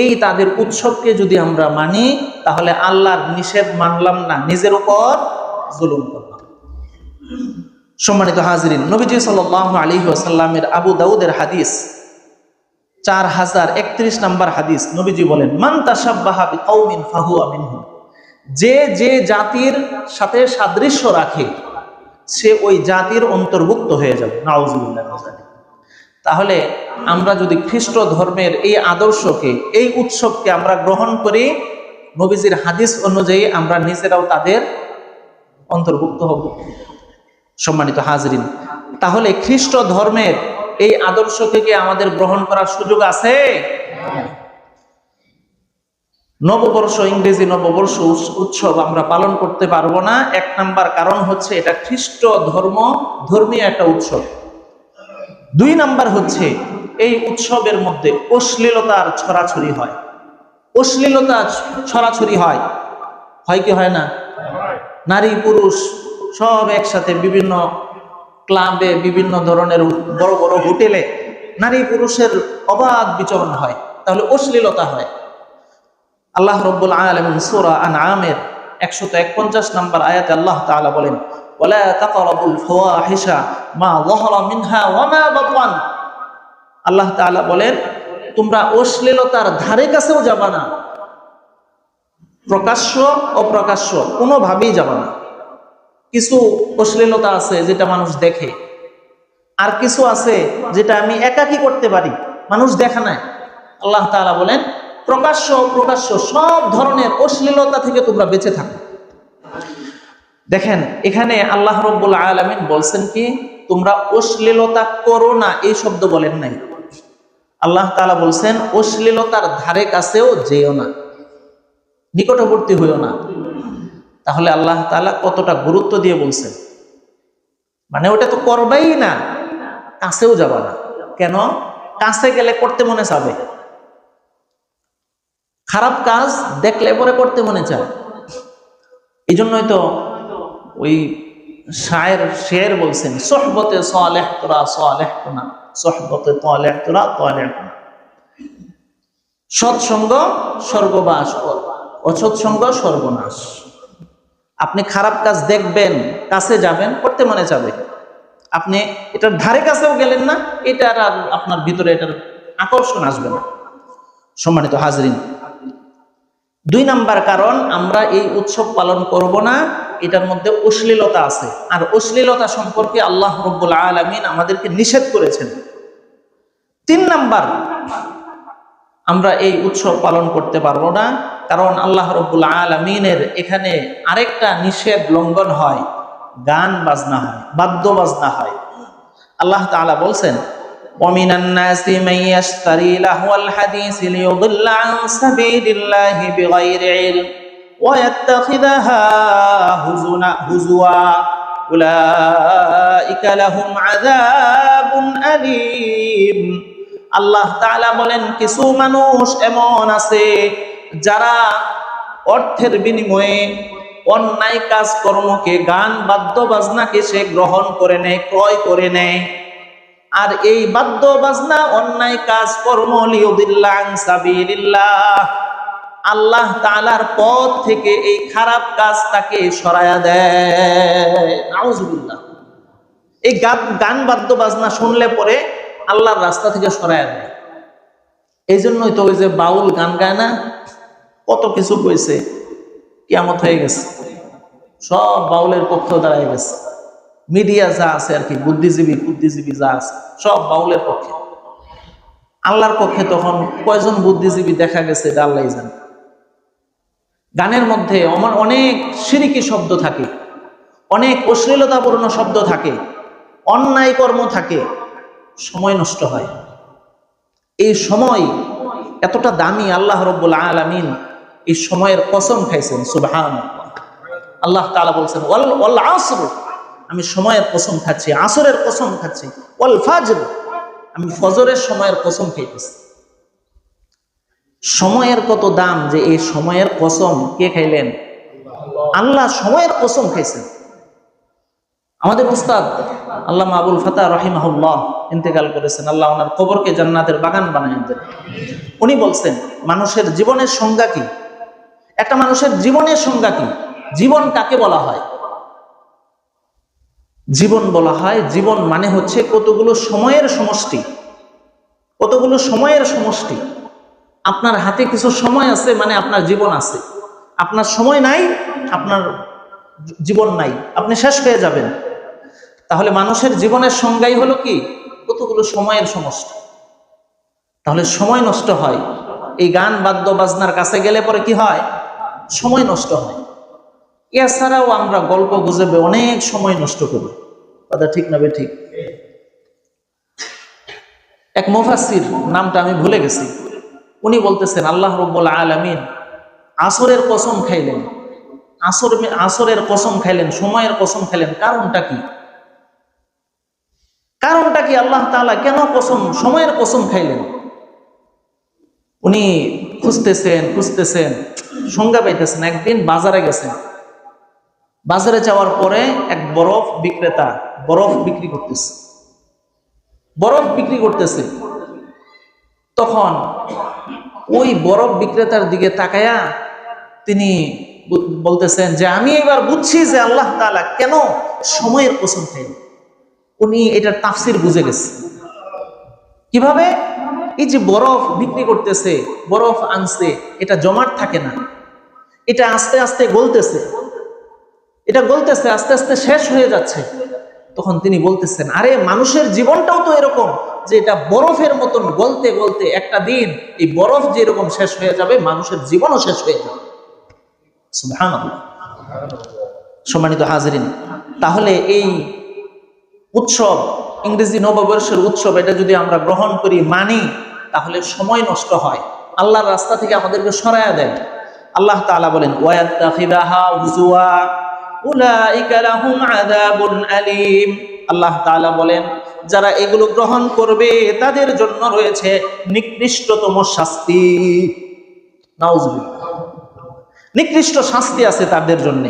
Speaker 1: এই তাদের উৎসবকে যদি আমরা মানি, তাহলে আল্লাহর নিষেধ মানলাম না, নিজের উপর জুলুম করলাম। সম্মানিত হাজিরিন, নবীজি সাল্লাল্লাহু আলাইহি ওয়াসাল্লামের আবু দাউদের হাদিস 4031 নম্বর হাদিস, নবীজি বলেন, মান তাশাব্বাহা বিকাউমিন ফাহুয়া মিনহুম। যে জাতির সাথে সাদৃশ্য রাখে সে ওই জাতির অন্তর্ভুক্ত হয়ে যাবে। নাউজুবিল্লাহ। তাহলে আমরা যদি খ্রিস্ট ধর্মের এই আদর্শকে, এই উৎসবকে আমরা গ্রহণ করি, নবীজির হাদিস অনুযায়ী আমরা নিজেরাও তাদের অন্তর্ভুক্ত হব। সম্মানিত হাজরিন, তাহলে খ্রিস্ট ধর্মের এই আদর্শ থেকে আমাদের গ্রহণ করার সুযোগ আছে? নববর্ষ, ইংরেজি নববর্ষ উৎসব আমরা পালন করতে পারবো না। এক নাম্বার কারণ হচ্ছে এটা খ্রিস্ট ধর্মীয় একটা উৎসব। দুই নাম্বার হচ্ছে এই উৎসবের মধ্যে অশ্লীলতার ছড়াছড়ি হয়। অশ্লীলতা ছড়াছড়ি হয় কি হয় না? নারী পুরুষ সব একসাথে বিভিন্ন ক্লাবে, বিভিন্ন ধরনের বড় বড় হোটেলে নারী পুরুষের অবাধ বিচরণ হয়, তাহলে অশ্লীলতা হয়। আল্লাহ রাব্বুল আলামিন সূরা আনআমের 141 নম্বর আয়াতে আল্লাহ তাআলা বলেন, ওয়ালা তাকরাবুল ফাওয়াহিশা মা যাহারা মিনহা ওয়া মা বাতান। আল্লাহ তাআলা বলেন, তোমরা অশ্লীলতার ধারে কাছেও যাবা না, প্রকাশ্য অপ্রকাশ্য কোনোভাবেই যাবা না। কিছু অশ্লীলতা আছে যেটা মানুষ দেখে, আর কিছু আছে যেটা আমি একাকী করতে পারি, মানুষ দেখা নাই। আল্লাহ তাআলা বলেন, প্রকাশ্য অপ্রকাশ্য সব ধরনের অশ্লীলতা থেকে তোমরা বেঁচে থাকো। দেখেন, এখানে আল্লাহ রাব্বুল আলামিন বলছেন কি, তোমরা অশ্লীলতা করো না, এই শব্দ বলেন নাই। আল্লাহ তাআলা বলছেন অশ্লীলতার ধারে কাছেও যেও না, নিকটবর্তী হইও না। তাহলে আল্লাহ তাআলা কতটা গুরুত্ব দিয়ে বলছেন, মানে ওটা তো করবাই না, কাছেও যাবা না। কেন? কাছে গেলে করতে মনে চাবে, খারাপ কাজ দেখলে পরে করতে মনে চায়। এই জন্যই তো ওই শের বলছেন, সোহবতে সালেহ তোরা সালেহ কোনা, সোহবতে তালেহ তোরা তালেহ কোনা। সৎসঙ্গ স্বর্গবাস, অসৎসঙ্গ সর্বনাশ। আপনি খারাপ কাজ দেখবেন, কাছে যাবেন, করতে মনে যাবে, আপনি এটার ধারে কাছেও গেলেন না, এটা আর আপনার ভিতরে এটার আকর্ষণ আসবে না। সম্মানিত হাজরিন, দুই নাম্বার কারণ আমরা এই উৎসব পালন করব না, এটার মধ্যে অশ্লীলতা আছে, আর অশ্লীলতা সম্পর্কে আল্লাহ রাব্বুল আলামিন আমাদেরকে নিষেধ করেছেন। তিন নাম্বার, আমরা এই উৎসব পালন করতে পারবো না কারণ আল্লাহ রাব্বুল আলামিনের এখানে আরেকটা নিষেধ লঙ্ঘন হয়, গান বাজনা হয়, বাদ্য বাজনা হয়। আল্লাহ তাআলা বলছেন, وَمِنَ النَّاسِ مَن يَشْتَرِي لَهْوَ الْحَدِيثِ لِيُضِلَّ عَن سَبِيلِ اللَّهِ بِغَيْرِ عِلْمٍ وَيَتَّخِذَهَا هُزُوًا أُولَئِكَ لَهُمْ عَذَابٌ أَلِيمٌ। আল্লাহ তাআলা বলেন, কিছু মানুষ এমন আছে যারা অর্থের বিনিময়ে অন্যায় কাজ কর্মকে, গান বাদ্য বাজনাকে সে গ্রহণ করে নেয়, ক্রয় করে নেয়। আর এই বাদ্য বাজনা, অন্যায় কাজ কর্ম লিউদিল্লা আন সাবিলিল্লাহ, আল্লাহ তাআলার পথ থেকে এই খারাপ কাজটাকে সরায়া দেয়। নাউজুবিল্লাহ। এই গান বাদ্য বাজনা শুনলে পরে আল্লাহর রাস্তা থেকে সরায়া দেয়। এই জন্যই তো ওই যে বাউল গান গায় না, কত কিছু কইছে, কিয়ামত হয়ে গেছে, সব বাউলের পক্ষ দাঁড়ায় গেছে। মিডিয়া যা আছে আর কি, বুদ্ধিজীবী যা আছে, সব বাউলের পক্ষে। আল্লাহর পক্ষে তখন কয়জন বুদ্ধিজীবী দেখা গেছে এটা আল্লাহই জানে। গানের মধ্যে আমার অনেক শিরকি শব্দ থাকে, অনেক অশ্লীলতাপূর্ণ শব্দ থাকে, অন্যায় কর্ম থাকে, সময় নষ্ট হয়। এই সময় এতটা দামি, আল্লাহ রাব্বুল আলামিন এই সময়ের কসম খাইছেন। সুবহানাল্লাহ। আল্লাহ তাআলা বলছেন, ওয়াল আসর, আমি সময়ের কসম খাচ্ছি, আসরের কসম খাচ্ছি, ওয়াল ফাজর, আমি ফজরের সময়ের কসম খাইতেছি। সময়ের কত দাম যে এই সময়ের কসম কে খাইলেন? আল্লাহ সময়ের কসম খাইছেন। আমাদের উস্তাদ আল্লামা আবুল ফাতাহ রাহিমাহুল্লাহ ইন্তেকাল করেছেন, আল্লাহ ওনার কবরকে জান্নাতের বাগান বানায় দেন। উনি বলছেন, মানুষের জীবনের সংজ্ঞা কি? একটা মানুষের জীবনের সংজ্ঞা কি? জীবন কাকে বলা হয়? জীবন বলা হয়, জীবন মানে হচ্ছে কতগুলো সময়ের সমষ্টি, কতগুলো সময়ের সমষ্টি। আপনার হাতে কিছু সময় আছে, মানে আপনার জীবন আছে। আপনার সময় নাই, আপনার জীবন নাই, আপনি শেষ হয়ে যাবেন। তাহলে মানুষের জীবনের সংজ্ঞাই হলো কি? কতগুলো সময়ের সমষ্টি। তাহলে সময় নষ্ট হয়। এই গান বাদ্য বাজনার কাছে গেলে পরে কি হয়? সময় নষ্ট হয়। এছাড়াও আমরা গল্প গুজবে অনেক সময় নষ্ট করি, কথা ঠিক না ঠিক? এক মুফাসসির, নামটা আমি ভুলে গেছি, উনি বলতেছেন আল্লাহ রাব্বুল আলামিন আসরের কসম খাইলেন, আসরের কসম খাইলেন, সময়ের কসম খাইলেন। কারণটা কি? কারণটা কি? আল্লাহ তাআলা কেন সময়ের কসম খাইলেন? উনি খুঁজতেছেন সংজ্ঞা পাইতেছেন। একদিন বাজারে গেছেন, বাজারে যাওয়ার পরে এক বরফ বিক্রেতা বরফ বিক্রি করতেছে। তখন ওই বরফ বিক্রেতার দিকে তাকায়া তিনি বলতেছেন যে আমি এবার বুঝছি যে আল্লাহ তাআলা কেন সময়ের কসম খাইলেন। উনি এটার তাফসির বুঝে গেছে। কিভাবে? এই যে বরফ বিক্রি করতেছে, বরফ আনছে, এটা জমাট থাকে না, এটা আস্তে আস্তে গলতেছে, আস্তে আস্তে শেষ হয়ে যাচ্ছে। তখন তিনি বলতেছেন আরে মানুষের জীবনটাও তো এরকম, যে এটা বরফের মতন গলতে গলতে একটা দিন এই বরফ যেরকম শেষ হয়ে যাবে, মানুষের জীবনও শেষ হয়ে যাবে। সুবহানাল্লাহ। সম্মানিত হাজিরিন, তাহলে এই উৎসব, ইংরেজি নববর্ষের উৎসব, এটা যদি আমরা গ্রহণ করি, মানি, তাহলে সময় নষ্ট হয়, আল্লাহর রাস্তা থেকে আমাদেরকে সরায়া দেয়। আল্লাহ তাআলা বলেন ওয়ায়াত্তাখিযাহা হুজুয়া উলাইকা লাহুম আযাবুন আলীম। আল্লাহ তাআলা বলেন যারা এগুলো গ্রহণ করবে তাদের জন্য রয়েছে নিকৃষ্টতম শাস্তি। নাউজুবিল্লাহ, নিকৃষ্ট শাস্তি আছে তাদের জন্য।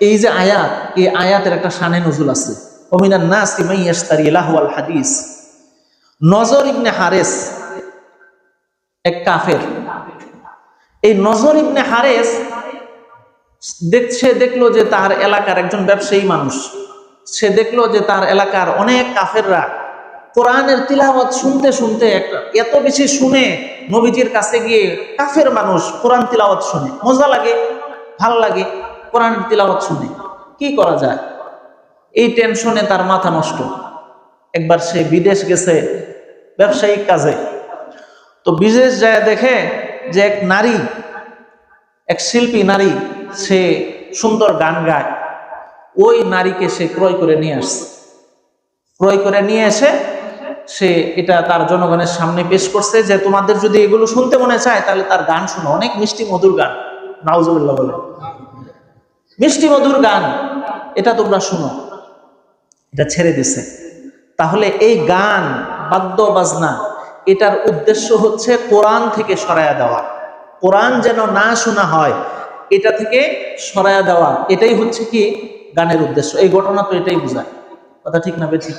Speaker 1: এই যে আয়াত, এই আয়াতের একটা শানে নজুল আছে। ওমিনান নাসি মান ইয়াশতারি লাহওয়াল হাদিস। নজর ইবনে হারেস এক কাফের। এই নজর ইবনে হারেস দেখলো যে তার এলাকার একজন ব্যবসায়ী মানুষ, সে দেখলো যে তার এলাকার অনেক কাফেররা কোরআনের তিলাওয়াত শুনতে শুনতে এত বেশি শুনে নবীজির কাছে গিয়ে, কাফের মানুষ কোরআন তিলাওয়াত শুনে, মজা লাগে, ভালো লাগে কোরআনের তিলাওয়াত শুনে, কি করা যায়? এই টেনশনে তার মাথা নষ্ট। একবার সে বিদেশ গেছে ব্যবসায়িক কাজে। তো বিদেশ যায় দেখে যে এক নারী, এক শিল্পী নারী, সে সুন্দর গান গায়। ওই নারীকে সে ক্রয় করে নিয়ে আসছে। ক্রয় করে নিয়ে এসে সে এটা তার জনগণের সামনে পেশ করছে যে তোমাদের যদি এগুলো শুনতে মনে চায় তাহলে তার গান শোনো, অনেক মিষ্টি মধুর গান। নাউজুবিল্লাহ বলে, মিষ্টি মধুর গান, এটা তোমরা শুনো। এটা ছেড়ে দিছে। তাহলে এই গান, বাদ্য বাজনা, এটার উদ্দেশ্য হচ্ছে কোরআন থেকে সরায়া দেওয়া, কোরআন যেন না শোনা হয়, এটা থেকে সরায়া দেওয়া, এটাই হচ্ছে কি গানের উদ্দেশ্য। এই ঘটনা তো এটাই বোঝায়, কথা ঠিক না বেঠিক?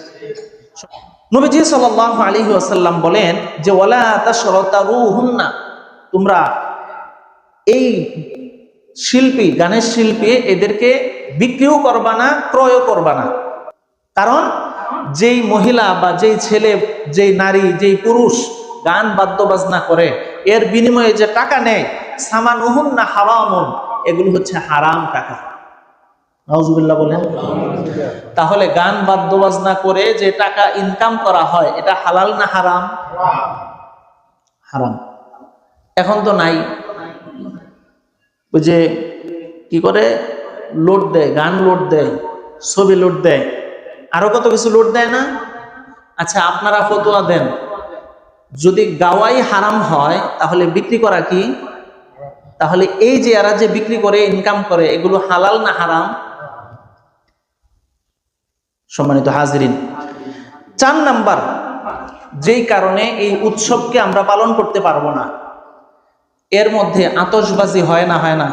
Speaker 1: নবীজি সাল্লাল্লাহু আলাইহি ওয়াসাল্লাম বলেন যে ওয়ালা তাশরাতারুহুন্না, তোমরা এই শিল্পী, গানের শিল্পী, এদেরকে বিক্রিও করবা না, ক্রয়ও করবা না। কারণ যেই মহিলা বা যেই ছেলে, যেই নারী, যেই পুরুষ গান বাদ্য বাজনা করে, এর বিনিময়ে যে টাকা নেয়, সামানুহুন্না হারামুন, এগুলো হচ্ছে হারাম টাকা। নাউজুবিল্লাহ বলেন। তাহলে গান বাদ্য বাজনা করে যে টাকা ইনকাম করা হয়, এটা হালাল না হারাম? হারাম। এখন তো নাই। ওই যে কি করে লোড দেয়, গান লোড দেয়, ছবি লোড দেয়, আরো কত কিছু লোড দেয় না? আচ্ছা, আপনারা ফতোয়া দেন, যদি গাওয়াই হারাম হয় তাহলে বিক্রি করা কি? তাহলে এই যে এরা যে বিক্রি করে ইনকাম করে, এগুলো হালাল না হারাম? সম্মানিত হাজিরিন, 4 নাম্বার যেই কারণে এই উৎসবকে আমরা পালন করতে পারবো না, এর মধ্যে আতশবাজি হয় না? হয় না?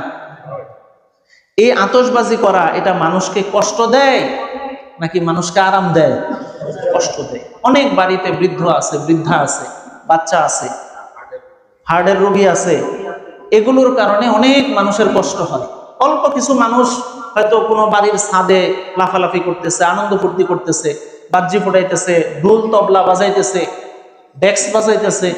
Speaker 1: এই আতশবাজি করা, এটা মানুষকে কষ্ট দেয় নাকি মানুষকে আরাম দেয়? কষ্ট দেয়। অনেক বাড়িতে বৃদ্ধ আছে, বৃদ্ধা আছে, বাচ্চা আছে, হার্টের রোগী আছে, এগুলোর কারণে অনেক মানুষের কষ্ট হয়। অল্প কিছু মানুষ হয়তো কোনো বাড়ির ছাদে লাফালাফি করতেছে, আনন্দ ফুর্তি করতেছে, বাজি ফোটাইতেছে, ঢোল তবলা বাজাইতেছে, ডেক্স বাজাইতেছে,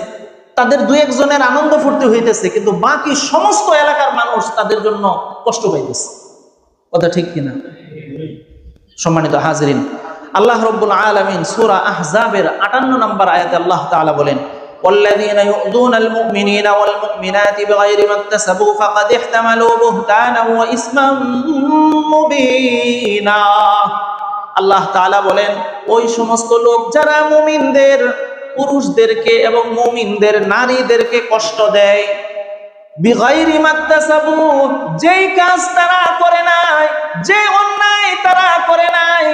Speaker 1: তাদের 2-1 জনের আনন্দ ফুর্তি হইতেছে, কিন্তু বাকি সমস্ত এলাকার মানুষ তাদের জন্য কষ্ট পাইতেছে। কথা ঠিক কিনা? সম্মানিত হাজিরিন, আল্লাহ রাব্বুল আলামিন সূরা আহজাবের 58 নম্বর আয়াতে আল্লাহ তাআলা বলেন والذين يؤذون المؤمنين والمؤمنات بغير ما اكتسبوا فقد احتملوا بهتانا وإثما মুবিনা। আল্লাহ তাআলা বলেন, ওই সমস্ত লোক যারা মুমিনদের পুরুষদেরকে এবং মুমিনদের নারীদেরকে কষ্ট দেয়, বিগাইরি মাকতাসাবু, যেই কাজ তারা করে নাই, যে অন্যায় তারা করে নাই,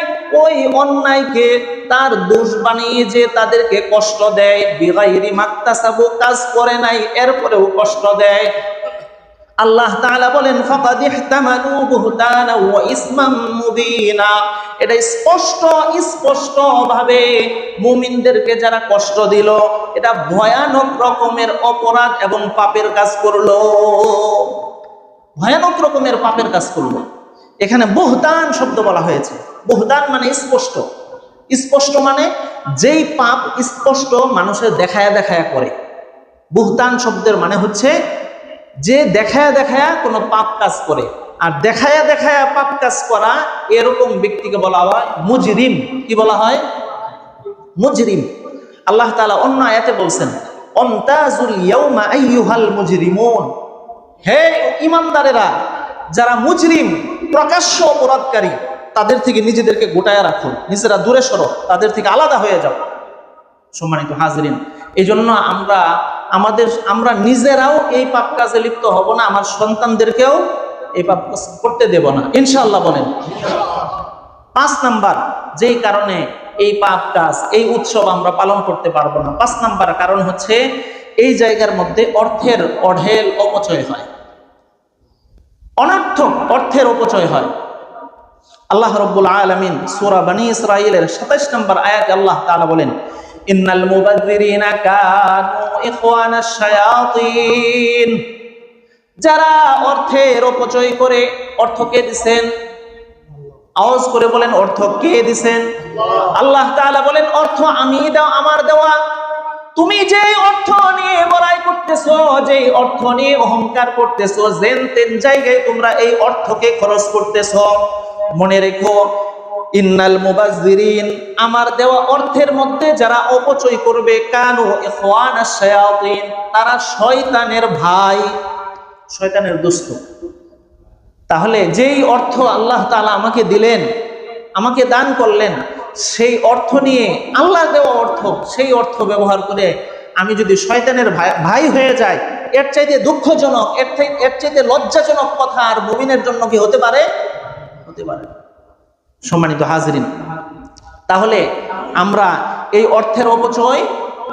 Speaker 1: ওই অন্যায়কে তার দোষ বানিয়ে যে তাদেরকে কষ্ট দেয়, বিগাইরি মাকতাসাবু, কাজ করে নাই এরপরেও কষ্ট দেয়, আল্লাহ তাআলা বলেন ফাকাদ ইহতামালু বুহতানা ওয়া ইসমান মুবিনা। এটা স্পষ্ট ভাবে মুমিনদেরকে যারা কষ্ট দিল, এটা ভয়ানক রকমের অপরাধ এবং পাপের কাজ করলো, ভয়ানক রকমের পাপের কাজ করলো। এখানে বুহতান শব্দ বলা হয়েছে। বুহতান মানে স্পষ্ট মানে যেই পাপ স্পষ্ট মানুষের দেখায়া করে। বুহতান শব্দের মানে হচ্ছে যে দেখায়া কোনো পাপ কাজ করে, আর দেখায়া পাপ কাজ করা, এরকম ব্যক্তিকে বলা হয় মুজরিম। কি বলা হয়? মুজরিম। আল্লাহ তাআলা অন্য আয়াতে বলছেন, অমতাজুল ইয়াউমা আইয়ুহাল মুজরিমুন, হে ঈমানদারেরা, যারা মুজরিম প্রকাশ্য অপরাধকারী, তাদের থেকে নিজেদেরকে গোটায়া রাখো, নিজেরা দূরে সরো, তাদের থেকে আলাদা হয়ে যাও। সম্মানিত হাজরিন, এই জন্য আমরা নিজেরাও এই পাপ কাজে লিপ্ত হব না, আমার সন্তানদেরকেও এই পাপ কাজ করতে দেব না, ইনশাআল্লাহ বলেন। 5 নাম্বার যেই কারণে এই পাপ কাজ, এই উৎসব আমরা পালন করতে পারবো না, 5 নাম্বার কারণ হচ্ছে এই জায়গার মধ্যে অর্থের অঢেল অপচয় হয়, অনর্থক অর্থের অপচয় হয়। আল্লাহ রাব্বুল আলামিন সূরা বনী ইসরাঈলের 27 নম্বর আয়াতে আল্লাহ তাআলা বলেন, ইন্নাল মুবাযযিরিনা কানু ইখওয়ানাশ শায়াতিন, যারা অর্থের অপচয় করে, অর্থ কে দিবেন? আওয়াজ করে বলেন, অর্থ কে দিবেন? আল্লাহ তাআলা বলেন, অর্থ আমি দাও, আমার দেওয়া। তুমি যে অর্থ নিয়ে বড়াই করতেছো, যে অর্থ নিয়ে অহংকার করতেছো, যেন তেন জায়গায় তোমরা এই অর্থকে খরচ করতেছো, মনে রেখো, ইন্নাল মুবাযযিরিন, আমার দেওয়া অর্থের মধ্যে যারা অপচয় করবে, কানু ইখওয়ানাশ শায়াতিন, তারা শয়তানের ভাই, শয়তানের দোস্ত। তাহলে যেই অর্থ আল্লাহ তাআলা আমাকে দিলেন, আমাকে দান করলেন, সেই অর্থ নিয়ে, আল্লাহ দেওয়া অর্থ, সেই অর্থ ব্যবহার করে আমি যদি শয়তানের ভাই হয়ে যাই, এর চাইতে দুঃখজনক, এর চাইতে লজ্জাজনক কথা আর মুমিনের জন্য কি হতে পারে? হতে পারে। সম্মানিত হাজরিন, তাহলে আমরা এই অর্থের অপচয়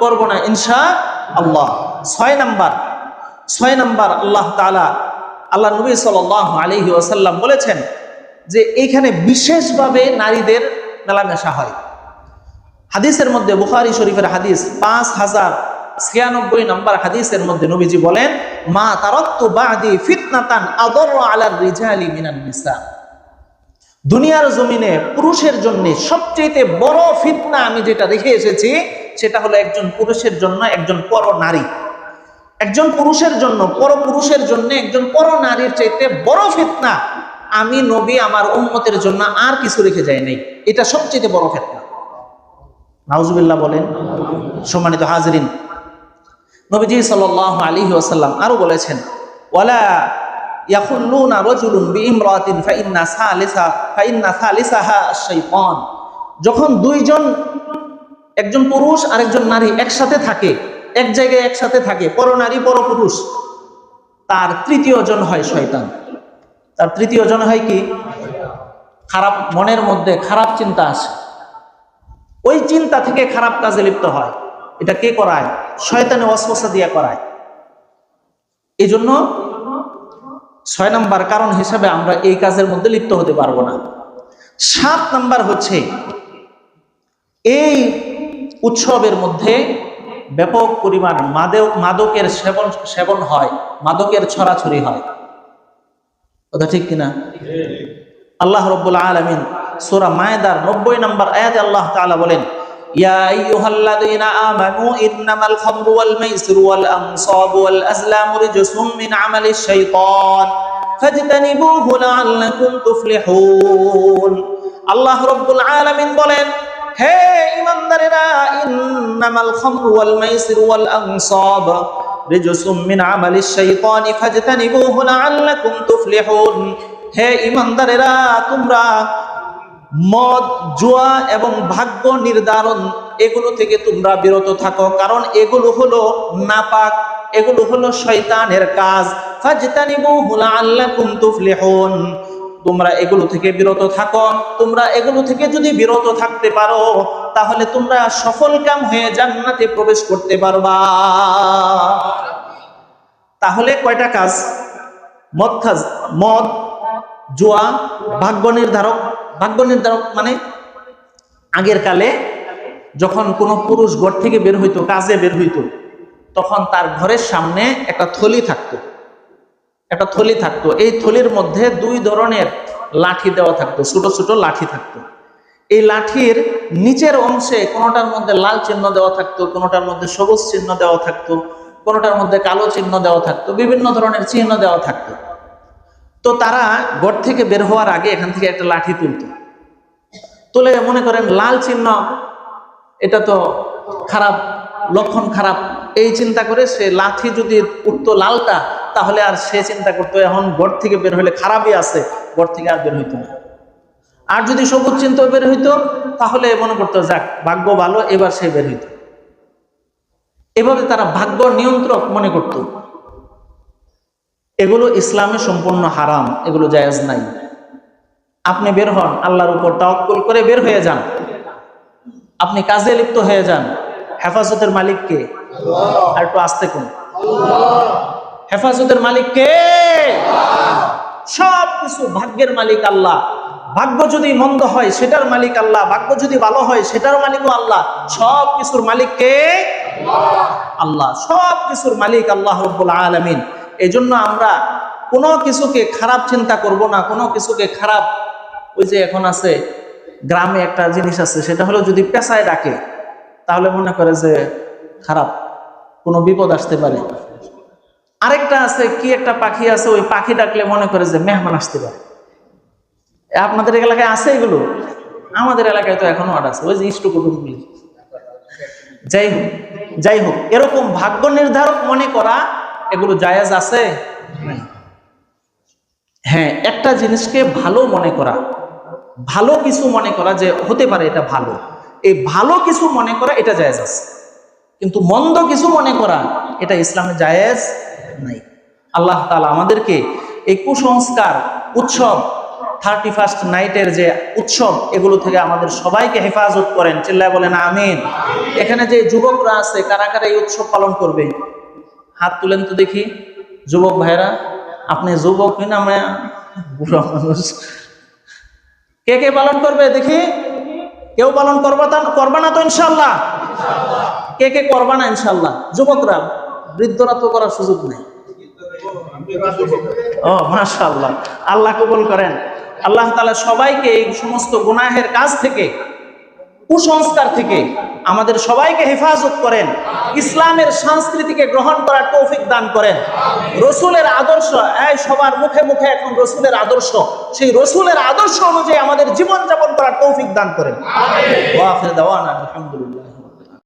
Speaker 1: করব না ইনশাআল্লাহ। 6 নাম্বার আল্লাহ তাআলা, আল্লাহ নবী সাল্লাল্লাহু আলাইহি ওয়াসাল্লাম বলেছেন যে এইখানে বিশেষভাবে নারীদের মেলামেশা হয়। হাদিসের মধ্যে, বুখারী শরীফের হাদিস 5096 নম্বর হাদিসের মধ্যে নবীজি বলেন, মা তারাক্তু বাদি ফিতনাতান আদাররা আলার রিজালি মিনান নিসা, দুনিয়ার জমিনে পুরুষের জন্য সবচেয়ে বড় ফিতনা আমি যেটা রেখে এসেছি, সেটা হলো একজন পুরুষের জন্য একজন পর নারী, একজন পুরুষের জন্য পরপুরুষের জন্য একজন পর নারীর চাইতে বড় ফিতনা আমি নবী আমার উম্মতের জন্য আর কিছু রেখে যাই নাই। এটা সবচেয়ে বড় ফিতনা। নাউজুবিল্লাহ বলেন। সম্মানিত হাজরিন, নবীজি সাল্লাল্লাহু আলাইহি ওয়াসাল্লাম আরো বলেছেন, ওয়ালা ইয়াখুল্লুনা রাজুলুন বিইমরাতিন ফাইন্না সালিসাহা আশ-শাইতান, যখন দুইজন, একজন পুরুষ আর একজন নারী একসাথে থাকে, এক জায়গায় একসাথে থাকে, পর নারী পর পুরুষ, তার তৃতীয় জন হয় শয়তান। তার তৃতীয় জন হয় কি? খারাপ, মনের মধ্যে খারাপ চিন্তা আসে, ওই চিন্তা থেকে খারাপ কাজে লিপ্ত হয়। এটা কে করায়? শয়তানে ওয়াসওয়াসা দিয়ে করায়। এই জন্য 6 নাম্বার কারণ হিসাবে আমরা এই কাজের মধ্যে লিপ্ত হতে পারবো না। 7 নাম্বার হচ্ছে, এই উৎসবের মধ্যে ব্যাপক পরিমাণ মাদকের সেবন হয়, মাদকের ছড়াছড়ি হয়। কথা ঠিক কিনা? আল্লাহ রাব্বুল আলামিন সূরা মায়েদার 90 নম্বর আয়াতে আল্লাহ তাআলা বলেন, ইয়া আইয়ুহাল্লাযীনা আমানু ইন্নামাল খামরু ওয়াল মাইসিরু ওয়াল আনসাবু ওয়াল আজলামু রিজসুম মিন আমালিশ শাইতান ফাজতানিবুহু লাআল্লাকুম তুফলিহুন। আল্লাহ রাব্বুল আলামিন বলেন, হে ঈমান ইমানদারেরা, ইন্নামাল খামরু ওয়াল মাইসিরু ওয়াল আনসাব রিজসুম মিন আমালিশ শাইতানি ফাজতানিবুহু লাআল্লাকুম তুফলিহুন। হে ইমানদারেরা, তোমরা মদ, জুয়া এবং ভাগ্য নির্ধারণ এগুলো থেকে তোমরা বিরত থাকো, কারণ এগুলো হলো নাপাক, এগুলো হলো শয়তানের কাজ। ফাজতানিবুহু লাআল্লাকুম তুফলিহুন। তোমরা এগুলো থেকে বিরত থাকো। তোমরা এগুলো থেকে যদি বিরত থাকতে পারো, তাহলে তোমরা সফলকাম হয়ে জান্নাতে প্রবেশ করতে পারবা। তাহলে কয়টা কাজ? মদ, জুয়া, ভাগ্য নির্ধারক। ভাগ্য নির্ধারক মানে আগের কালে যখন কোনো পুরুষ ঘর থেকে বের হইতো, কাজে বের হইতো, তখন তার ঘরের সামনে একটা থলি থাকতো। এই থলির মধ্যে দুই ধরনের লাঠি দেওয়া থাকতো, ছোট ছোট লাঠি থাকতো। এই লাঠির নিচের অংশে কোনোটার মধ্যে লাল চিহ্ন দেওয়া থাকতো, কোনোটার মধ্যে সবুজ চিহ্ন দেওয়া থাকতো, কোনোটার মধ্যে কালো চিহ্ন দেওয়া থাকতো, বিভিন্ন ধরনের চিহ্ন দেওয়া থাকতো। তো তারা ঘর থেকে বের হওয়ার আগে এখান থেকে একটা লাঠি তুলে মনে করেন লাল চিহ্ন, এটা তো খারাপ লক্ষণ, খারাপ, এই চিন্তা করে সে লাঠি যদি উঠতো লালটা, তাহলে আর সে চিন্তা করতো এখন ঘর থেকে বের হইলে খারাপই আছে, ঘর থেকে আর বের হইতো না। আর যদি সবুজ চিন্তা বের হইতো, তাহলে মনে করতো যাক ভাগ্য ভালো, এবার সে বের হইতো। এভাবে তারা ভাগ্য নিয়ন্ত্রক মনে করত। এগুলো ইসলামে সম্পূর্ণ হারাম, এগুলো জায়েজ নাই। আপনি বের হন, আল্লাহর উপর তাওয়াক্কুল করে বের হয়ে যান। আপনি কাজে লিপ্ত হয়ে যান। হেফাজতের মালিক কে? আর একটু আস্তে কোন। হেফাজতের মালিক কে? সব কিছু ভাগ্যের মালিক আল্লাহ। ভাগ্য যদি মন্দ হয় সেটার মালিক আল্লাহ, ভাগ্য যদি ভালো হয় সেটার মালিকও আল্লাহ। সব কিছুর মালিক কে? আল্লাহ। সব কিছুর মালিক আল্লাহ রাব্বুল আলামিন। এই জন্য আমরা কোনো কিছুকে খারাপ চিন্তা করব না, কোনো কিছুকে খারাপ, ওই যে এখন আছে গ্রামে একটা জিনিস আছে, সেটা হলো যদি পেঁচায় ডাকে তাহলে মনে করে যে খারাপ, কোনো বিপদ আসতে পারে। আরেকটা আছে কি একটা পাখি আছে, ওই পাখি ডাকলে মনে করে যে মেহমান আসতে পারে। আপনাদের এলাকায় আছে এগুলো? আমাদের এলাকায় তো এখনো আছে, ওই যে ইষ্ট কুটুমগুলি। যাই হোক, এরকম ভাগ্য নির্ধারক মনে করা এগুলো জায়েজ আছে? হ্যাঁ, একটা জিনিসকে ভালো মনে করা, ভালো কিছু মনে করা যে হতে পারে এটা ভালো, এই ভালো কিছু মনে করা এটা জায়েজ আছে। কিন্তু মন্দ কিছু মনে করা এটা ইসলামে জায়েজ নাই। আল্লাহ তাআলা আমাদেরকে এই কুসংস্কার, উৎসব, 31st নাইটের যে উৎসব, এগুলো থেকে আমাদের সবাইকে হেফাজত করেন। চিল্লায় বলেন আমিন। এখানে যে যুবকরা আছে, কারা কারা এই উৎসব পালন করবে? হাত তুলেন তো দেখি। যুবক ভাইরা, আপনি যুবক না বুড়া মানুষ, কে কে পালন করবে দেখি? কেউ পালন করবা না তো ইনশাল্লাহ? কে কে করবা না ইনশাল্লাহ? যুবকরা, বৃদ্ধরা তো করার সুযোগ নেই। ও মাশাআল্লাহ, আল্লাহ কবুল করেন। আল্লাহ তাআলা সবাইকে এই সমস্ত গুনাহের কাজ থেকে, কুসংস্কার থেকে আমাদের সবাইকে হেফাজত করেন। ইসলামের সংস্কৃতিকে গ্রহণ করার তৌফিক দান করেন। রসুলের আদর্শ, এই সবার মুখে মুখে এখন রসুলের আদর্শ, সেই রসুলের আদর্শ অনুযায়ী আমাদের জীবন যাপন করার তৌফিক দান করেন। আমিন। ওয়া আখির দাওয়ানা আলহামদুলিল্লাহ।